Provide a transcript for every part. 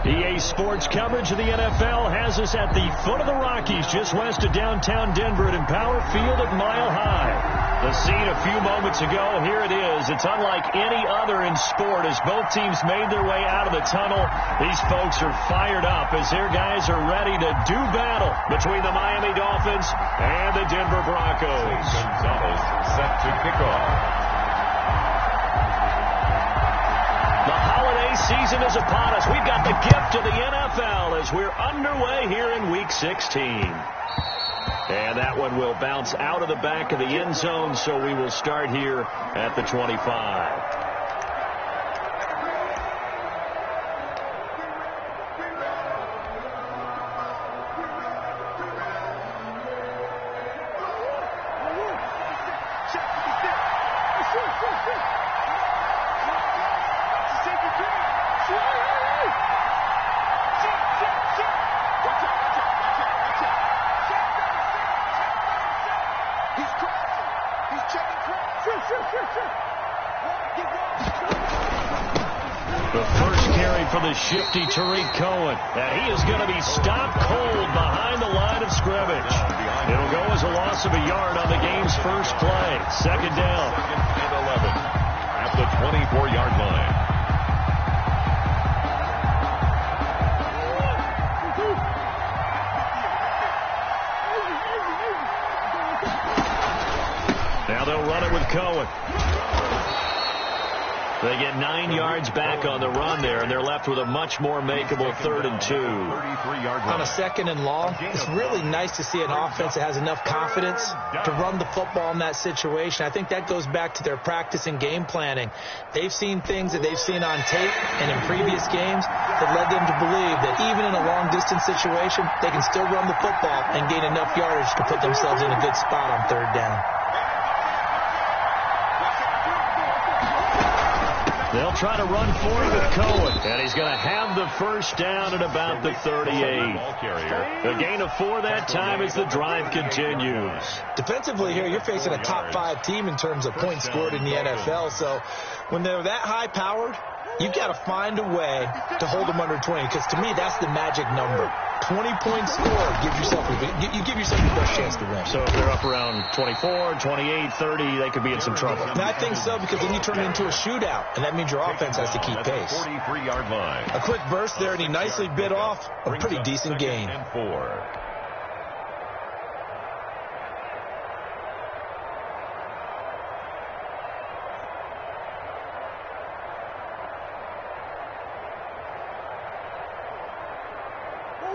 EA Sports coverage of the NFL has us at the foot of the Rockies, just west of downtown Denver at Empower Field at Mile High. The scene a few moments ago, here it is. It's unlike any other in sport as both teams made their way out of the tunnel. These folks are fired up as their guys are ready to do battle between the Miami Dolphins and the Denver Broncos. Gonzalez set to kick off. Season is upon us. We've got the gift of the NFL as we're underway here in Week 16. And that one will bounce out of the back of the end zone, so we will start here at the 25. The first carry for the shifty Tariq Cohen. And he is going to be stopped cold behind the line of scrimmage. It'll go as a loss of a yard on the game's first play. Second down. Second and 11 at the 24-yard line. Now they'll run it with Cohen. They get 9 yards back on the run there, and they're left with a much more makeable 3rd and 2. 33-yard line. On a 2nd and long, it's really nice to see an offense that has enough confidence to run the football in that situation. I think that goes back to their practice and game planning. They've seen things that they've seen on tape and in previous games that led them to believe that even in a long-distance situation, they can still run the football and gain enough yardage to put themselves in a good spot on 3rd down. They'll try to run for it with Cohen, and he's going to have the first down at about the 38. A gain of 4 that time as the drive continues. Defensively here, you're facing a top 5 team in terms of points scored in the NFL, so when they're that high-powered, you've got to find a way to hold them under 20, because to me, that's the magic number. 20 points scored, you give yourself the best chance to win. So if they're up around 24, 28, 30, they could be in some trouble. And I think so, because then you turn it into a shootout, and that means your offense has to keep pace. 43-yard line. A quick burst there, and he nicely bit off a pretty decent gain. And 4.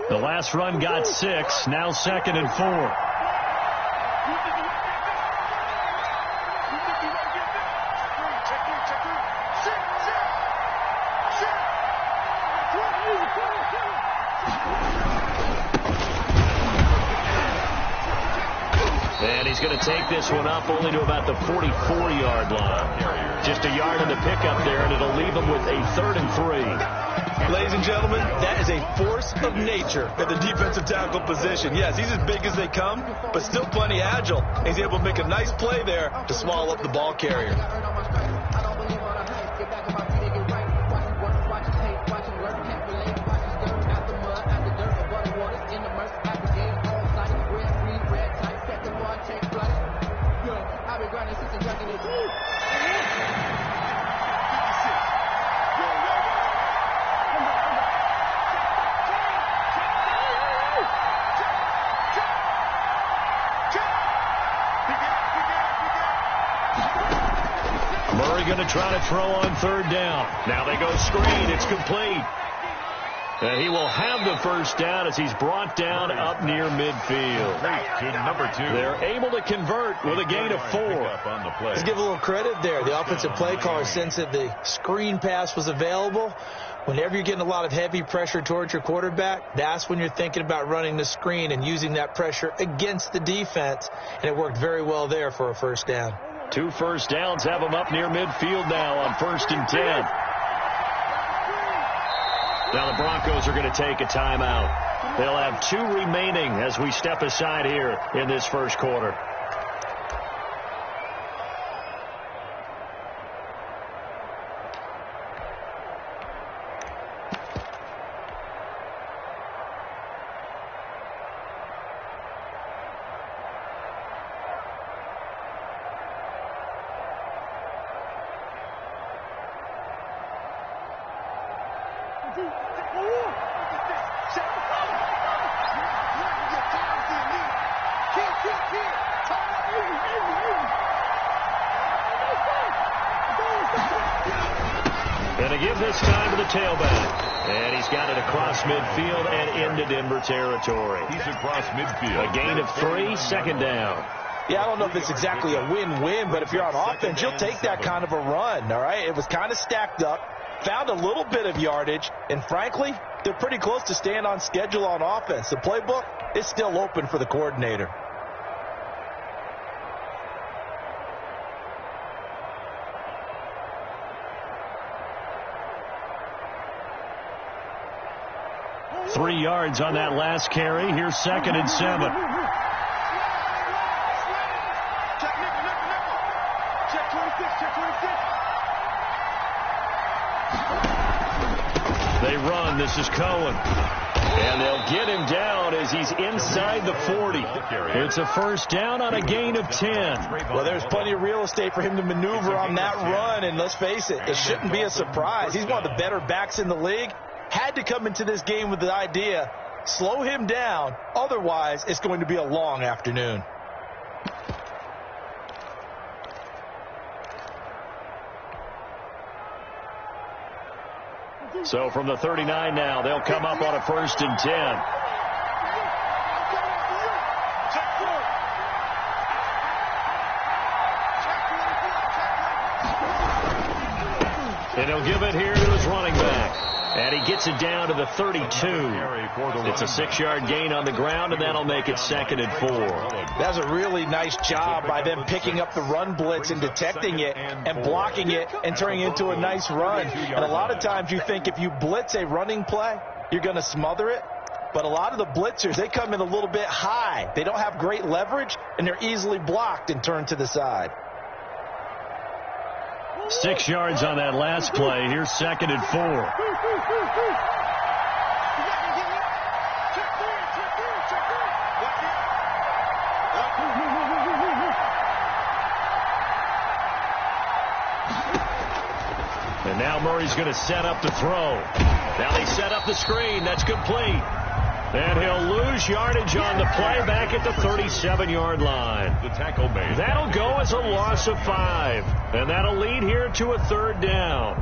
The last run got 6, now 2nd and 4. And he's going to take this one up only to about the 44-yard line. Just a yard in the pickup there, and it'll leave him with a 3rd and 3. Ladies and gentlemen, that is a force of nature at the defensive tackle position. Yes, he's as big as they come, but still plenty agile. He's able to make a nice play there to swallow up the ball carrier. Going to try to throw on 3rd down. Now they go screen. It's complete. And he will have the first down as he's brought down up near midfield. To number 2. They're able to convert with a gain of 4. Let's give a little credit there. The offensive play caller, since that the screen pass was available, whenever you're getting a lot of heavy pressure towards your quarterback, that's when you're thinking about running the screen and using that pressure against the defense. And it worked very well there for a first down. 2 first downs have him up near midfield now on 1st and 10. Now the Broncos are going to take a timeout. They'll have 2 remaining as we step aside here in this first quarter. And to give this time to the tailback. And he's got it across midfield and into Denver territory. He's across midfield. A gain of 3, second down. Yeah, I don't know if it's exactly a win-win, but if you're on offense, you'll take that kind of a run, all right? It was kind of stacked up, found a little bit of yardage, and frankly, they're pretty close to staying on schedule on offense. The playbook is still open for the coordinator. Three yards on that last carry. Here's 2nd and 7. They run. This is Cohen. And they'll get him down as he's inside the 40. It's a first down on a gain of 10. Well, there's plenty of real estate for him to maneuver on that run, and let's face it, it shouldn't be a surprise. He's one of the better backs in the league. Had to come into this game with the idea, slow him down, otherwise it's going to be a long afternoon. So from the 39 now, they'll come up on a 1st and 10. And he'll give it here to his running back. And he gets it down to the 32. It's a 6-yard gain on the ground, and that'll make it 2nd and 4. That's a really nice job by them picking up the run blitz and detecting it and blocking it and turning it into a nice run. And a lot of times you think if you blitz a running play, you're going to smother it. But a lot of the blitzers, they come in a little bit high. They don't have great leverage, and they're easily blocked and turned to the side. 6 yards on that last play. Here's 2nd and 4. And now Murray's going to set up the throw. Now they set up the screen. That's complete. And he'll lose yardage on the play back at the 37-yard line. The tackle made. That'll go as a loss of 5. And that'll lead here to a 3rd down.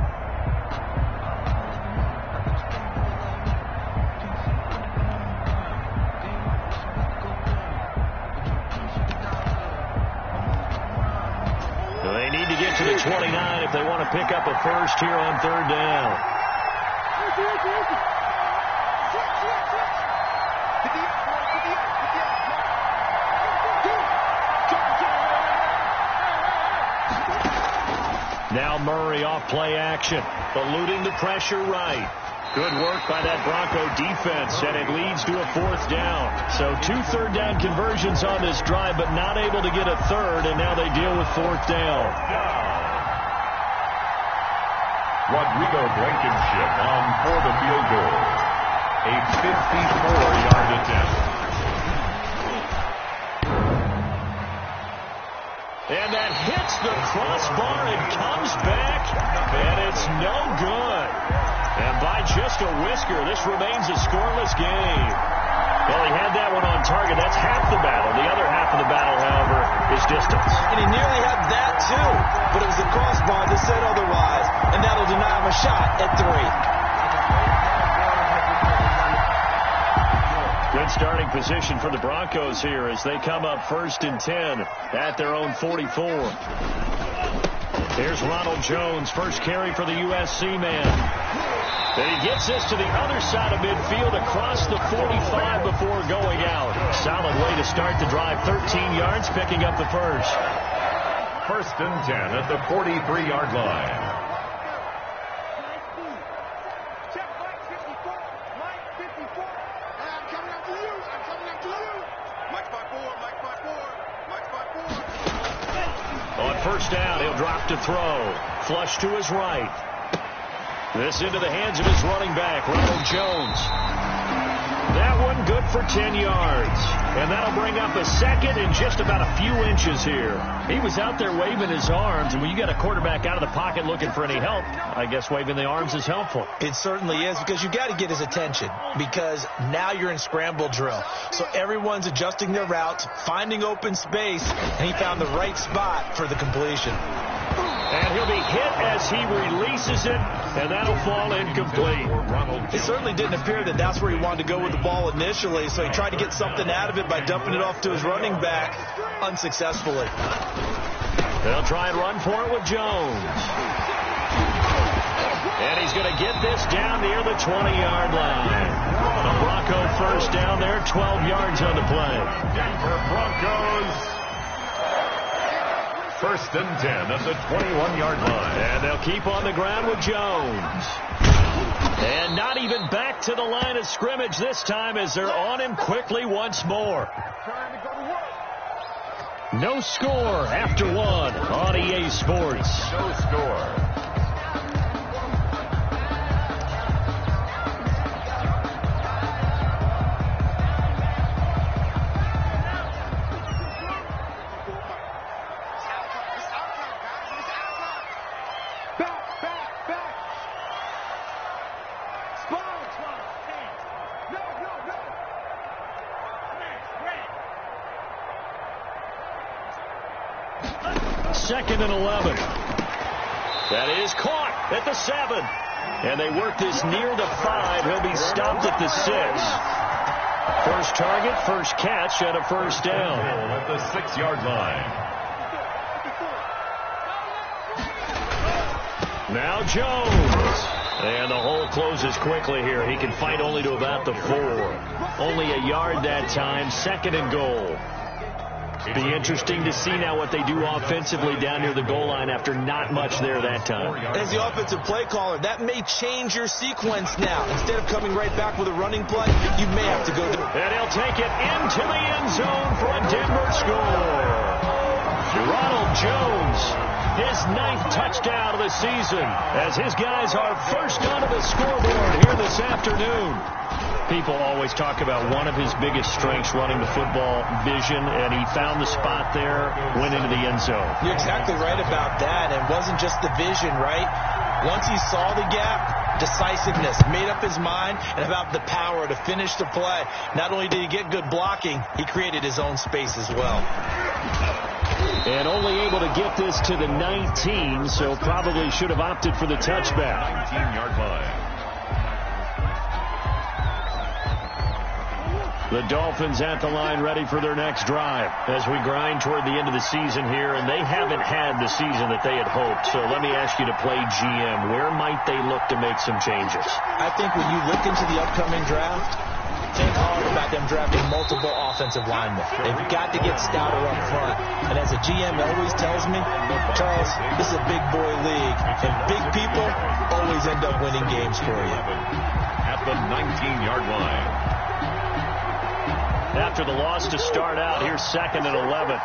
They need to get to the 29 if they want to pick up a first here on 3rd down. Now Murray off play action, eluding the pressure right. Good work by that Bronco defense, and it leads to a 4th down. So 2 third down conversions on this drive, but not able to get a 3rd, and now they deal with 4th down. Rodrigo Blankenship on for the field goal. A 54-yard attempt. And that hits the crossbar and comes back, and it's no good. And by just a whisker, this remains a scoreless game. Well, he had that one on target. That's half the battle. The other half of the battle, however, is distance. And he nearly had that, too. But it was the crossbar that said otherwise, and that'll deny him a shot at 3. Good starting position for the Broncos here as they come up 1st and 10 at their own 44. Here's Ronald Jones, first carry for the USC man. And he gets this to the other side of midfield across the 45 before going out. Solid way to start the drive, 13 yards, picking up the first. 1st and 10 at the 43-yard line. On 1st down, he'll drop to throw. Flush to his right. This into the hands of his running back, Ronald Jones. That one good for 10 yards. And that'll bring up a second in just about a few inches here. He was out there waving his arms, and when you got a quarterback out of the pocket looking for any help, I guess waving the arms is helpful. It certainly is, because you got to get his attention, because now you're in scramble drill. So everyone's adjusting their routes, finding open space, and he found the right spot for the completion. And he'll be hit as he releases it, and that'll fall incomplete. It certainly didn't appear that that's where he wanted to go with the ball initially, so he tried to get something out of it by dumping it off to his running back unsuccessfully. They'll try and run for it with Jones. And he's going to get this down near the 20-yard line. A Bronco first down there, 12 yards on the play. Denver Broncos. First and 10 at the 21-yard line. And they'll keep on the ground with Jones. And not even back to the line of scrimmage this time as they're on him quickly once more. No score after one on EA Sports. No score. Second and 11. That is caught at the 7. And they work this near the 5. He'll be stopped at the 6. First target, first catch, and a first down. At the 6-yard line. Now Jones. And the hole closes quickly here. He can fight only to about the 4. Only a yard that time. Second and goal. Be interesting to see now what they do offensively down near the goal line after not much there that time. As the offensive play caller, that may change your sequence now. Instead of coming right back with a running play, you may have to go to... And he'll take it into the end zone for a Denver score. Ronald Jones, his 9th touchdown of the season, as his guys are first onto the scoreboard here this afternoon. People always talk about one of his biggest strengths, running the football, vision, and he found the spot there, went into the end zone. You're exactly right about that. It wasn't just the vision, right? Once he saw the gap, decisiveness, made up his mind, and about the power to finish the play. Not only did he get good blocking, he created his own space as well. And only able to get this to the 19, so probably should have opted for the touchback. 19-yard line. The Dolphins at the line ready for their next drive as we grind toward the end of the season here, and they haven't had the season that they had hoped. So let me ask you to play GM. Where might they look to make some changes? I think when you look into the upcoming draft, think hard about them drafting multiple offensive linemen. They've got to get stouter up front. And as a GM always tells me, Charles, this is a big boy league, and big people always end up winning games for you. At the 19-yard line. After the loss to start out, here's second and 11.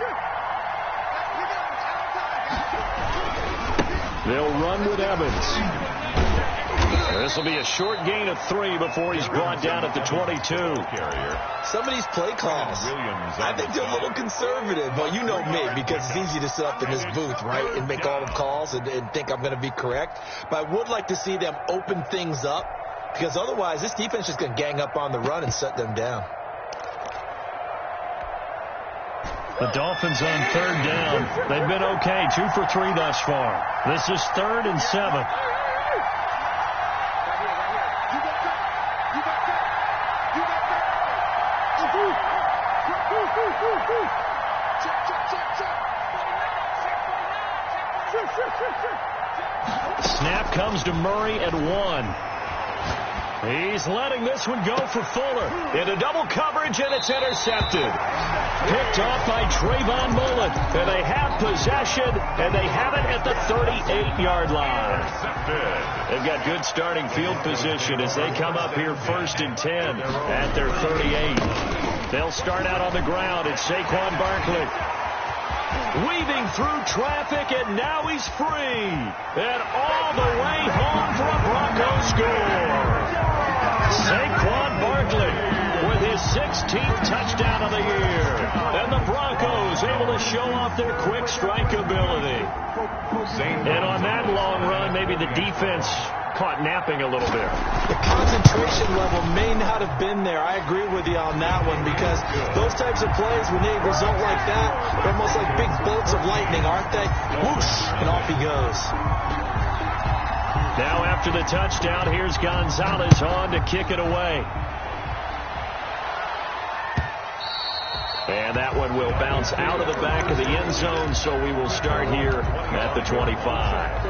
They'll run with Evans. This will be a short gain of 3 before he's brought down at the 22. Some of these play calls, I think they're a little conservative. Well, you know me, because it's easy to sit up in this booth, right, and make all the calls and think I'm going to be correct. But I would like to see them open things up, because otherwise this defense is going to gang up on the run and shut them down. The Dolphins on third down. They've been okay, 2 for 3 thus far. This is 3rd and 7. Snap comes to Murray at 1. He's letting this one go for Fuller. Into double coverage, and it's intercepted. Picked off by Trayvon Mullen. And they have possession, and they have it at the 38-yard line. They've got good starting field position as they come up here 1st and 10 at their 38. They'll start out on the ground. It's Saquon Barkley. Weaving through traffic, and now he's free. And all the way home for a Broncos score. Saquon Barkley the year. And the Broncos able to show off their quick strike ability. And on that long run, maybe the defense caught napping a little bit. The concentration level may not have been there. I agree with you on that one, because those types of plays, when they result like that, they're almost like big bolts of lightning, aren't they? Whoosh, and off he goes. Now after the touchdown, here's Gonzalez on to kick it away. And that one will bounce out of the back of the end zone, so we will start here at the 25.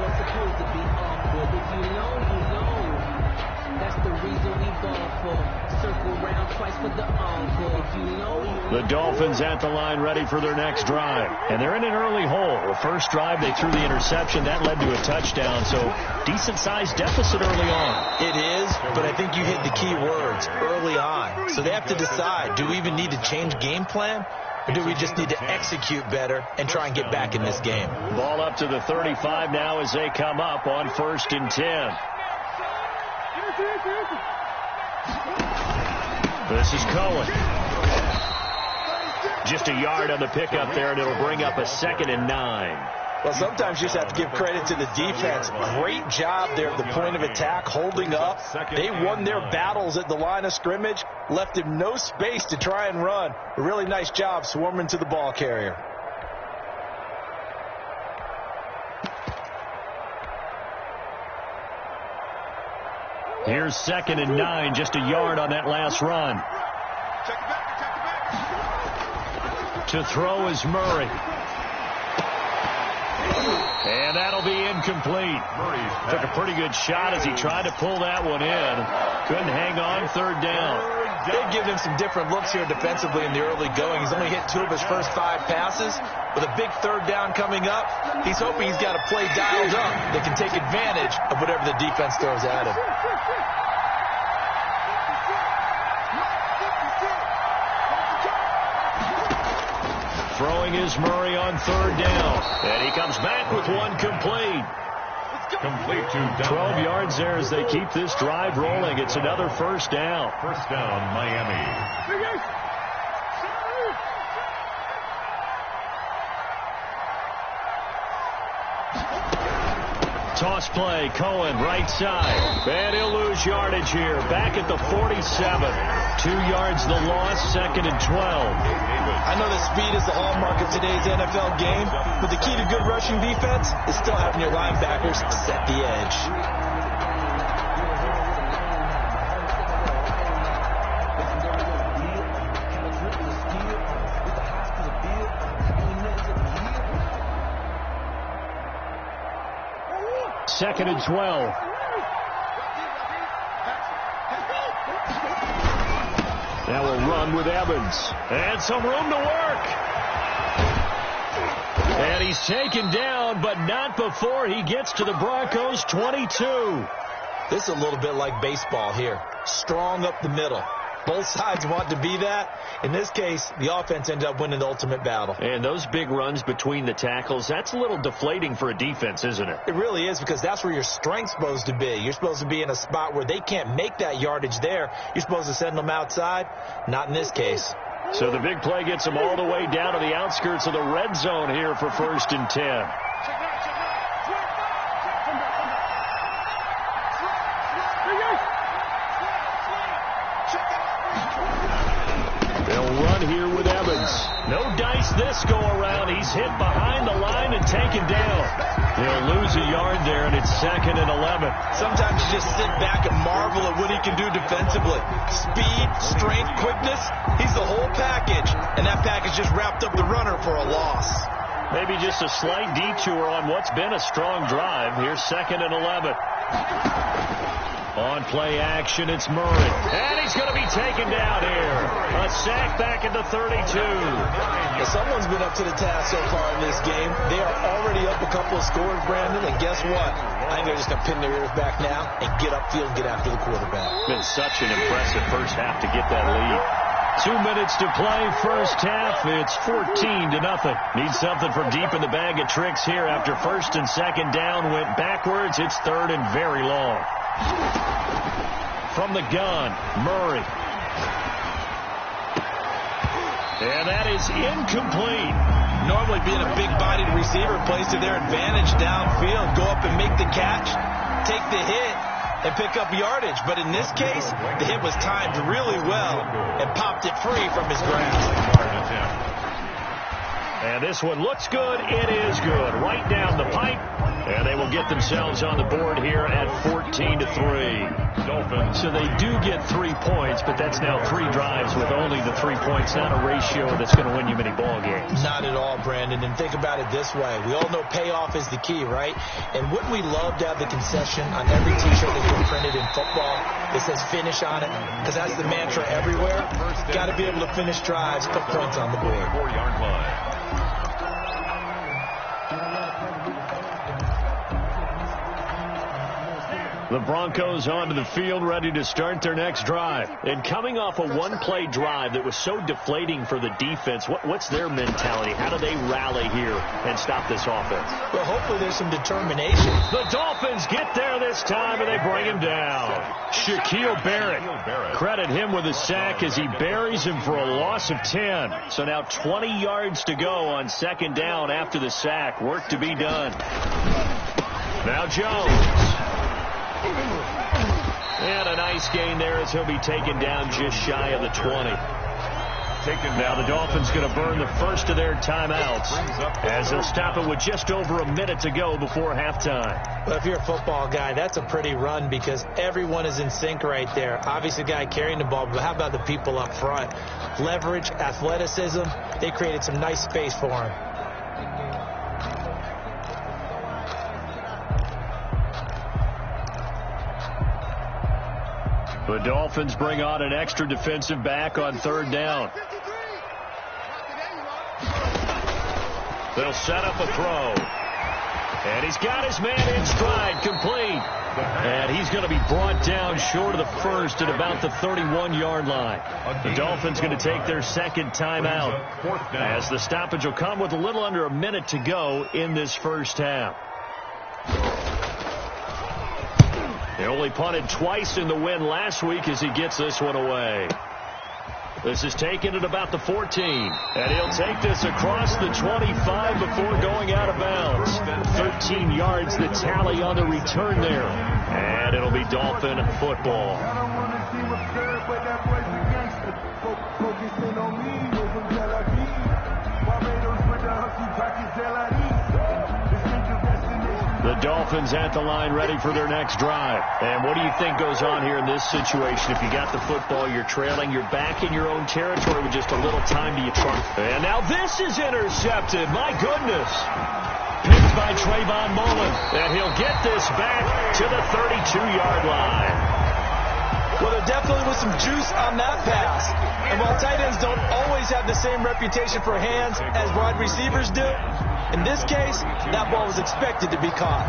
The Dolphins at the line ready for their next drive. And they're in an early hole. The first drive, they threw the interception. That led to a touchdown, so decent-sized deficit early on. It is, but I think you hit the key words, early on. So they have to decide, do we even need to change game plan? Or do we just need to execute better and try and get back in this game? Ball up to the 35 now as they come up on 1st and 10. This is Cohen. Just a yard on the pickup there, and it'll bring up a 2nd and 9. Well, sometimes you just have to give credit to the defense. Great job there at the point of attack, holding up. They won their battles at the line of scrimmage, left him no space to try and run. A really nice job swarming to the ball carrier. Here's 2nd and 9, just a yard on that last run. To throw is Murray. And that'll be incomplete. Took a pretty good shot as he tried to pull that one in. Couldn't hang on, 3rd down. They've given him some different looks here defensively in the early going. He's only hit 2 of his first 5 passes. With a big 3rd down coming up, he's hoping he's got a play dialed up that can take advantage of whatever the defense throws at him. Throwing is Murray on 3rd down. And he comes back with one complete. Complete to 12 yards there as they keep this drive rolling. It's another 1st down. 1st down, Miami. Toss play, Cohen, right side. And he'll lose yardage here. Back at the 47. 2 yards the loss, 2nd and 12. I know that speed is the hallmark of today's NFL game, but the key to good rushing defense is still having your linebackers set the edge. Second and 12. Now we'll run with Evans. And some room to work. And he's taken down, but not before he gets to the Broncos' 22. This is a little bit like baseball here. Strong up the middle. Both sides want to be that. In this case, the offense ended up winning the ultimate battle. And those big runs between the tackles, that's a little deflating for a defense, isn't it? It really is, because that's where your strength's supposed to be. You're supposed to be in a spot where they can't make that yardage there. You're supposed to send them outside. Not in this case. So the big play gets them all the way down to the outskirts of the red zone here for 1st and 10. Here with Evans. No dice this go around. He's hit behind the line and taken down. He'll lose a yard there, and it's 2nd and 11. Sometimes you just sit back and marvel at what he can do defensively. Speed, strength, quickness. He's the whole package, and that package just wrapped up the runner for a loss. Maybe just a slight detour on what's been a strong drive. Here's 2nd and 11. On play action, it's Murray. And he's going to be taken down here. A sack back at the 32. Well, someone's been up to the task so far in this game. They are already up a couple of scores, Brandon, and guess what? I think they're just going to pin their ears back now and get upfield and get after the quarterback. Been such an impressive first half to get that lead. 2 minutes to play, first half. It's 14-0. Need something from deep in the bag of tricks here after 1st and 2nd down. Went backwards. It's 3rd and very long. From the gun, Murray. And that is incomplete. Normally being a big-bodied receiver plays to their advantage downfield. Go up and make the catch, take the hit, and pick up yardage. But in this case, the hit was timed really well and popped it free from his grasp. And this one looks good. It is good. Right down the pipe. And they will get themselves on the board here at 14-3. Dolphins. So they do get 3 points, but that's now 3 drives with only the 3 points. Not a ratio that's going to win you many ball games. Not at all, Brandon. And think about it this way. We all know payoff is the key, right? And wouldn't we love to have the concession on every T-shirt that's been printed in football that says finish on it? Because that's the mantra everywhere. Got to be able to finish drives, put points on the board. 4-yard line. The Broncos onto the field, ready to start their next drive. And coming off a one-play drive that was so deflating for the defense, what's their mentality? How do they rally here and stop this offense? Well, hopefully there's some determination. The Dolphins get there this time, and they bring him down. Shaquille Barrett. Credit him with a sack as he buries him for a loss of 10. So now 20 yards to go on second down after the sack. Work to be done. Now Jones. And a nice gain there as he'll be taken down just shy of the 20. Now the Dolphins going to burn the first of their timeouts as they'll stop it with just over a minute to go before halftime. Well, if you're a football guy, that's a pretty run because everyone is in sync right there. Obviously, the guy carrying the ball, but how about the people up front? Leverage, athleticism, they created some nice space for him. The Dolphins bring on an extra defensive back on third down. They'll set up a throw. And he's got his man in stride, complete. And he's going to be brought down short of the first at about the 31-yard line. The Dolphins going to take their second timeout as the stoppage will come with a little under a minute to go in this first half. They only punted twice in the win last week as he gets this one away. This is taken at about the 14. And he'll take this across the 25 before going out of bounds. 13 yards the tally on the return there. And it'll be Dolphin football. The Dolphins at the line ready for their next drive. And what do you think goes on here in this situation? If you got the football, you're trailing, you're back in your own territory with just a little time. Do you try? And now this is intercepted. My goodness. Picked by Trayvon Mullen. And he'll get this back to the 32-yard line. Well, there definitely was some juice on that pass. And while tight ends don't always have the same reputation for hands as wide receivers do, in this case, that ball was expected to be caught.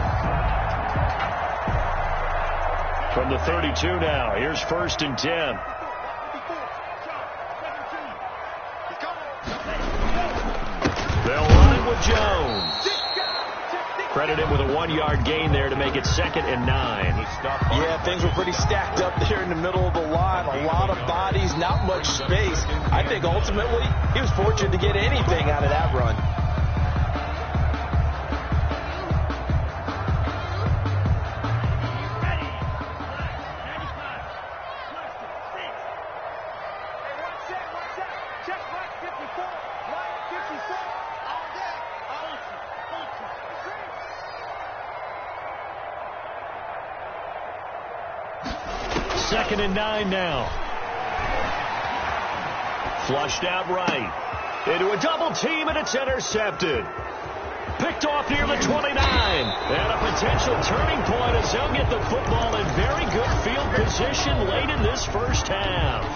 From the 32 now, here's 1st and 10. They'll run it with Jones. Credit him with a 1-yard gain there to make it 2nd and 9. Yeah, things were pretty stacked up there in the middle of the line. A lot of bodies, not much space. I think ultimately he was fortunate to get anything out of that run. Second and 9 now. Flushed out right. Into a double team, and it's intercepted. Picked off near the 29. And a potential turning point as they'll get the football in very good field position late in this first half.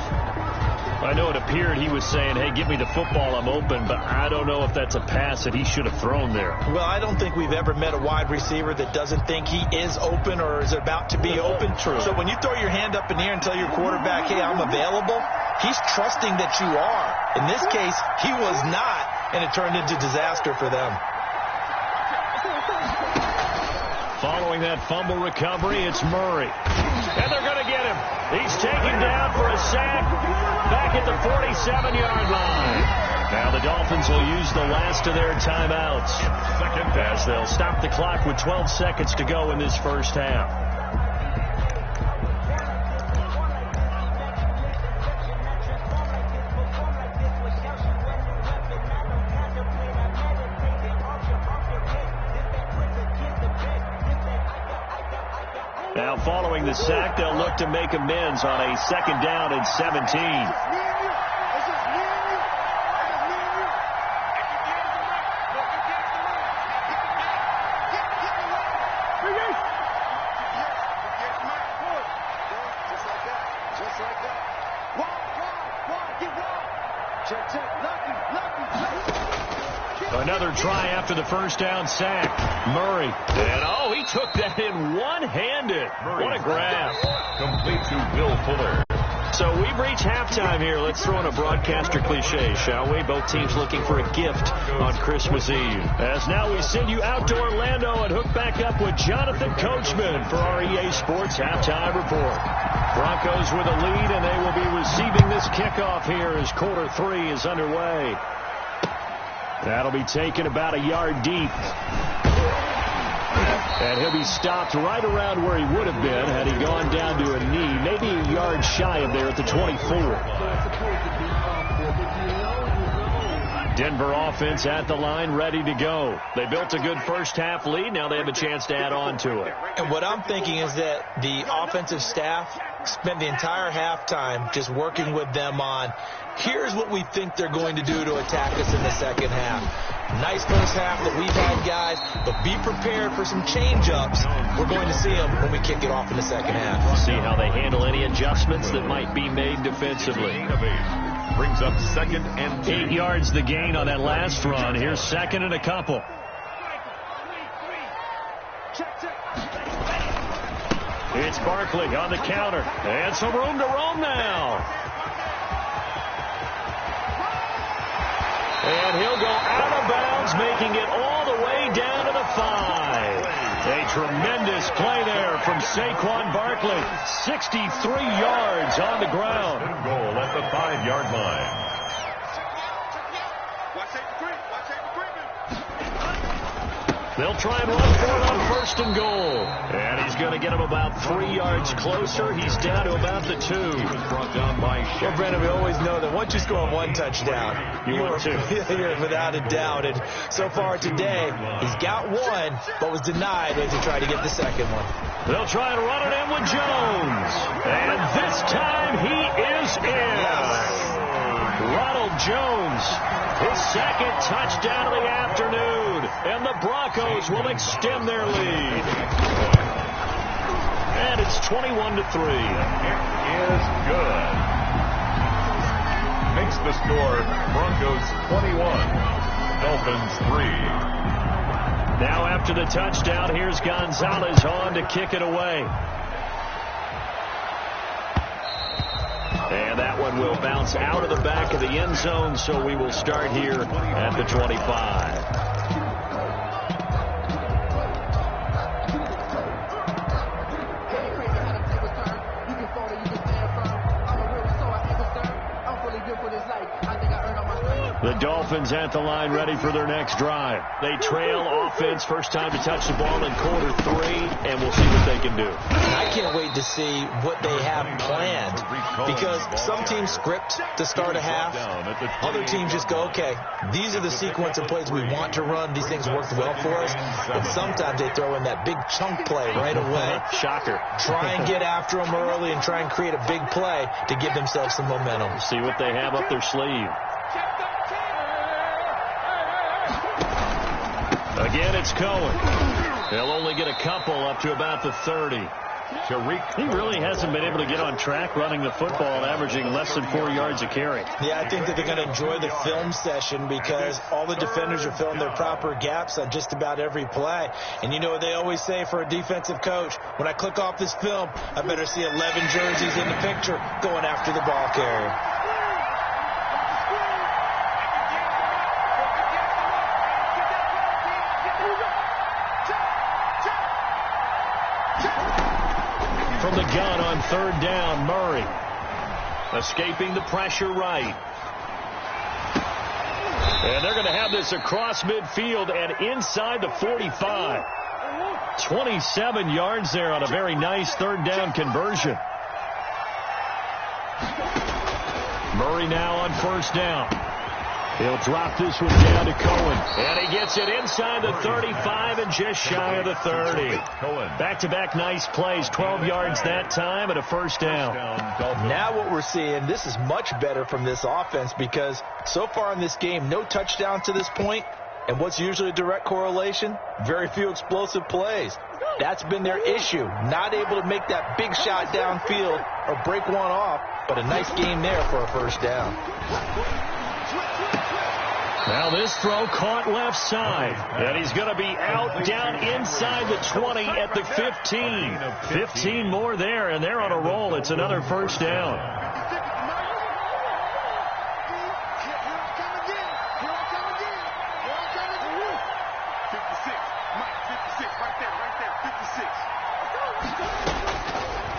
I know it appeared he was saying, hey, give me the football, I'm open, but I don't know if that's a pass that he should have thrown there. Well, I don't think we've ever met a wide receiver that doesn't think he is open or is about to be open. True. So when you throw your hand up in the air and tell your quarterback, hey, I'm available, he's trusting that you are. In this case, he was not, and it turned into disaster for them. Following that fumble recovery, it's Murray. And they're going to get him. He's taken down for a sack back at the 47-yard line. Now the Dolphins will use the last of their timeouts as they'll stop the clock with 12 seconds to go in this first half. Now following the sack, they'll look to make amends on a 2nd down and 17. Another try after the first down sack. Murray. And he took that in one-handed. What a grab. Complete to Will Fuller. So we've reached halftime here. Let's throw in a broadcaster cliche, shall we? Both teams looking for a gift on Christmas Eve. As now we send you out to Orlando and hook back up with Jonathan Coachman for our EA Sports Halftime Report. Broncos with a lead, and they will be receiving this kickoff here as quarter 3 is underway. That'll be taken about a yard deep. And he'll be stopped right around where he would have been had he gone down to a knee, maybe a yard shy of there at the 24. Denver offense at the line, ready to go. They built a good first half lead. Now they have a chance to add on to it. And what I'm thinking is that the offensive staff spent the entire halftime just working with them on, here's what we think they're going to do to attack us in the second half. Nice first half that we've had, guys, but be prepared for some change-ups. We're going to see them when we kick it off in the second half. See how they handle any adjustments that might be made defensively. Brings up 2nd and 2. 8 yards the gain on that last run. Here's 2nd and a couple. It's Barkley on the counter. And some room to roam now. And he'll go out of bounds, making it all the way down to the 5. A tremendous play there from Saquon Barkley. 63 yards on the ground. Goal at the 5-yard line. They'll try and run for it on 1st and goal. And he's going to get him about 3 yards closer. He's down to about the 2. Brought down by Well, Brandon, we always know that once you score 1 touchdown, you are without a doubt. And so far today, he's got 1, but was denied as he tried to get the 2nd one. They'll try and run it in with Jones. And this time he is in. Ronald Jones, his 2nd touchdown of the afternoon. And the Broncos will extend their lead. And it's 21-3. It is good. Makes the score Broncos 21, Dolphins 3. Now after the touchdown, here's Gonzalez on to kick it away. And that one will bounce out of the back of the end zone, so we will start here at the 25. The Dolphins at the line ready for their next drive. They trail offense, first time to touch the ball in quarter 3, and we'll see what they can do. I can't wait to see what they have planned, because some teams script to start a half. Other teams just go, okay, these are the sequence of plays we want to run. These things worked well for us. And sometimes they throw in that big chunk play right away. Shocker. Try and get after them early and try and create a big play to give themselves some momentum. See what they have up their sleeve. Again, it's Cohen. They'll only get a couple up to about the 30. He really hasn't been able to get on track running the football, averaging less than 4 yards a carry. Yeah, I think that they're going to enjoy the film session because all the defenders are filling their proper gaps on just about every play. And you know what they always say for a defensive coach? When I click off this film, I better see 11 jerseys in the picture going after the ball carrier. From the gun on third down. Murray escaping the pressure right. And they're going to have this across midfield and inside the 45. 27 yards there on a very nice third down conversion. Murray now on first down. He'll drop this one down to Cohen. And he gets it inside the 35 and just shy of the 30. Back-to-back nice plays. 12 yards that time and a first down. Now what we're seeing, this is much better from this offense because so far in this game, no touchdown to this point. And what's usually a direct correlation? Very few explosive plays. That's been their issue. Not able to make that big shot downfield or break one off. But a nice game there for a first down. Now this throw caught left side. And he's going to be out down inside the 20 at the 15. 15 more there, and they're on a roll. It's another first down.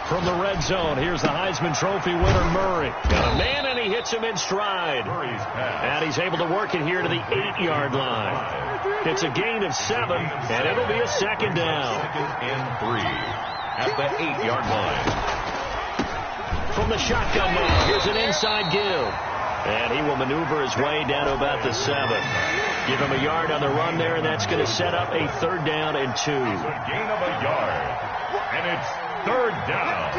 From the red zone, here's the Heisman Trophy winner, Murray. Got a man, and he hits him in stride. And he's able to work it here to the 8-yard line. It's a gain of 7, and it'll be a second down. 2nd and 3 at the 8-yard line. From the shotgun now, here's an inside give. And he will maneuver his way down to about the 7. Give him a yard on the run there, and that's going to set up a third down and 2. It's a gain of a yard. And it's third down.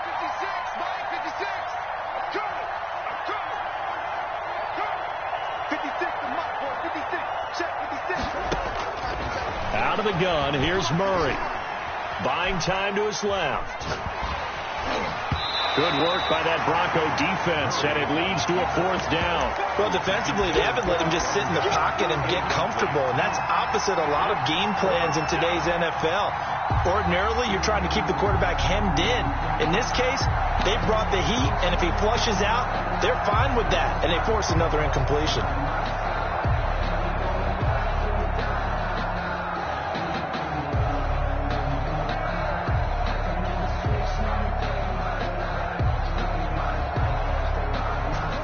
56, Mike, 56. I'm coming. 56 to Mike, boy, 56. Check 56. Out of the gun, here's Murray. Buying time to his left. Good work by that Bronco defense, and it leads to a fourth down. Well, defensively, they haven't let him just sit in the pocket and get comfortable, and that's opposite a lot of game plans in today's NFL. Ordinarily, you're trying to keep the quarterback hemmed in. In this case, they brought the heat, and if he flushes out, they're fine with that, and they force another incompletion.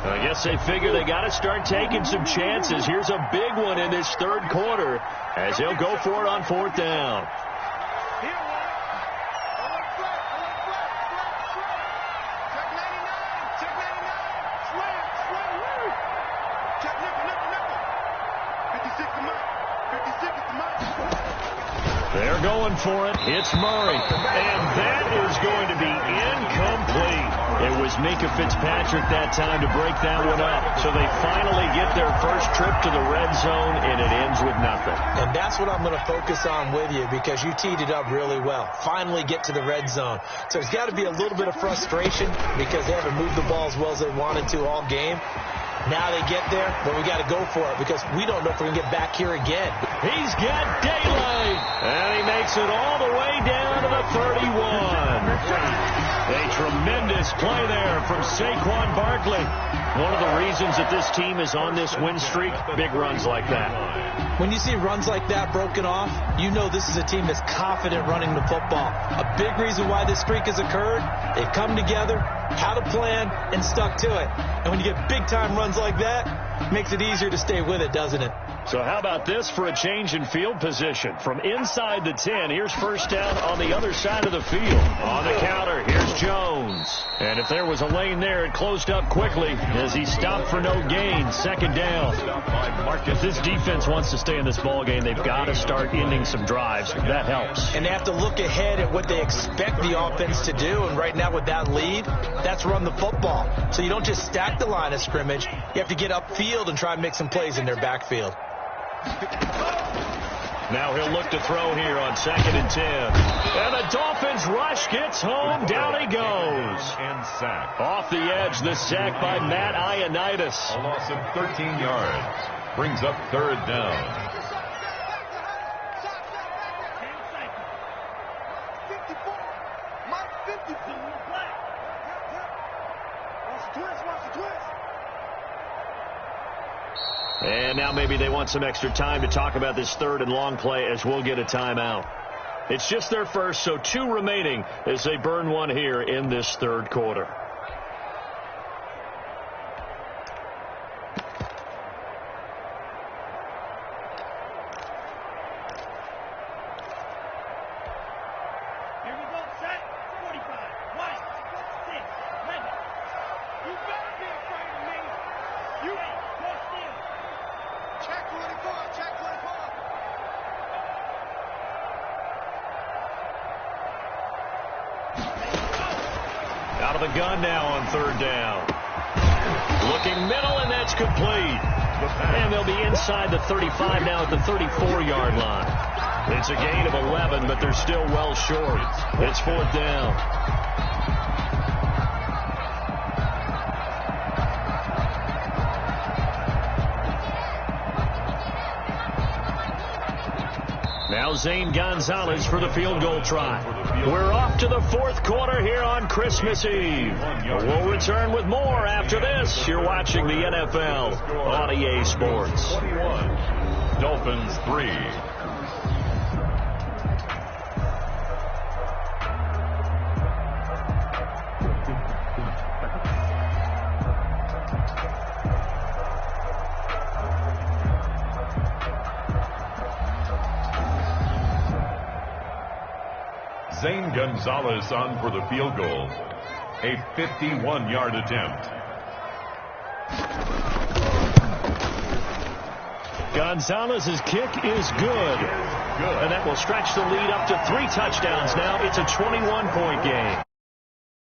I guess they figure they got to start taking some chances. Here's a big one in this third quarter as he'll go for it on fourth down. They're going for it. It's Murray. And that is going to be incomplete. It was Mika Fitzpatrick that time to break that one up. So they finally get their first trip to the red zone, and it ends with nothing. And that's what I'm going to focus on with you because you teed it up really well. Finally get to the red zone. So there's got to be a little bit of frustration because they haven't moved the ball as well as they wanted to all game. Now they get there, but we got to go for it because we don't know if we're going to get back here again. He's got daylight, and he makes it all the way down to the 31. A tremendous play there from Saquon Barkley. One of the reasons that this team is on this win streak, big runs like that. When you see runs like that broken off, you know this is a team that's confident running the football. A big reason why this streak has occurred, they've come together, had a plan, and stuck to it. And when you get big-time runs like that, it makes it easier to stay with it, doesn't it? So how about this for a change in field position? From inside the 10, here's first down on the other side of the field. On the counter, here's Jones. And if there was a lane there, it closed up quickly as he stopped for no gain. Second down. If this defense wants to stay in this ball game, they've got to start ending some drives. That helps. And they have to look ahead at what they expect the offense to do. And right now with that lead, that's run the football. So you don't just stack the line of scrimmage. You have to get upfield and try and make some plays in their backfield. Now he'll look to throw here on 2nd and 10. And the Dolphins rush gets home. Down he goes. And sack. Off the edge, the sack by Matt Ioannidis. A loss of 13 yards. Brings up third down. 54. Mike, 54. Watch the twist. And now maybe they want some extra time to talk about this third and long play as we'll get a timeout. It's just their first, so 2 remaining as they burn one here in this third quarter. Out of the gun now on third down. Looking middle, and that's complete. And they'll be inside the 35 now at the 34-yard line. It's a gain of 11, but they're still well short. It's fourth down. Now Zane Gonzalez for the field goal try. We're off to the fourth quarter here on Christmas Eve. We'll return with more after this. You're watching the NFL on EA Sports. 21, Dolphins 3. Zane Gonzalez on for the field goal. A 51-yard attempt. Gonzalez's kick is good. And that will stretch the lead up to 3 touchdowns now. It's a 21-point game.